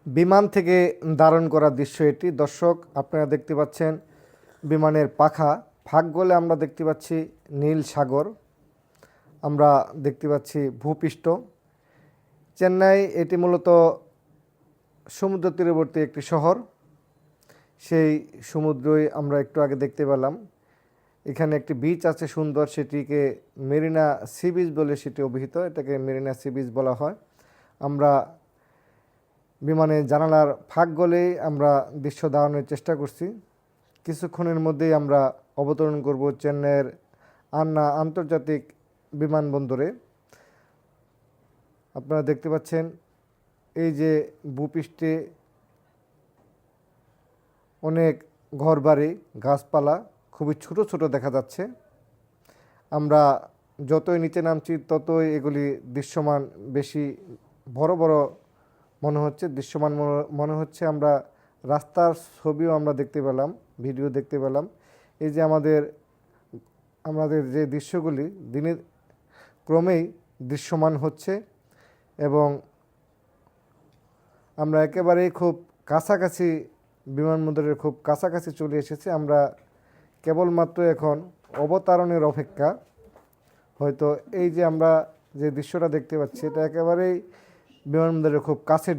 বিমান থেকে ধারণ করা দৃশ্য এটি। দর্শক, আপনারা দেখতে পাচ্ছেন বিমানের পাখা ফাঁক গলে আমরা দেখতে পাচ্ছি নীল সাগর, আমরা দেখতে পাচ্ছি ভূপৃষ্ঠ। চেন্নাই এটি মূলত সমুদ্র তীরবর্তী একটি শহর। সেই সমুদ্রই আমরা একটু আগে দেখতে পেলাম। এখানে একটি বিচ আছে সুন্দর, সেটিকে মেরিনা সি বিচ বলে সেটি অভিহিত, এটাকে মেরিনা সি বিচ বলা হয়। আমরা বিমানে জানালার ফাঁক গলেই আমরা দৃশ্য ধারণের চেষ্টা করছি। কিছুক্ষণের মধ্যেই আমরা অবতরণ করব চেন্নাইয়ের আন্না আন্তর্জাতিক বিমানবন্দরে। আপনারা দেখতে পাচ্ছেন এই যে ভূপৃষ্ঠে অনেক ঘরবাড়ি, গাছপালা খুবই ছোট ছোট দেখা যাচ্ছে। আমরা যতই নিচে নামছি ততই এগুলি দৃশ্যমান বেশি বড় বড় মনে হচ্ছে, দৃশ্যমান মনে হচ্ছে। আমরা রাস্তার ছবিও আমরা দেখতে পেলাম, ভিডিও দেখতে পেলাম। এই যে আমাদের যে দৃশ্যগুলি দিনের ক্রমেই দৃশ্যমান হচ্ছে এবং আমরা একেবারেই খুব কাছাকাছি, বিমানবন্দরের খুব কাছাকাছি চলে এসেছি। আমরা কেবলমাত্র এখন অবতরণের অপেক্ষা। হয়তো এই যে আমরা যে দৃশ্যটা দেখতে পাচ্ছি এটা একেবারেই বিমানবন্দরের খুব কাছের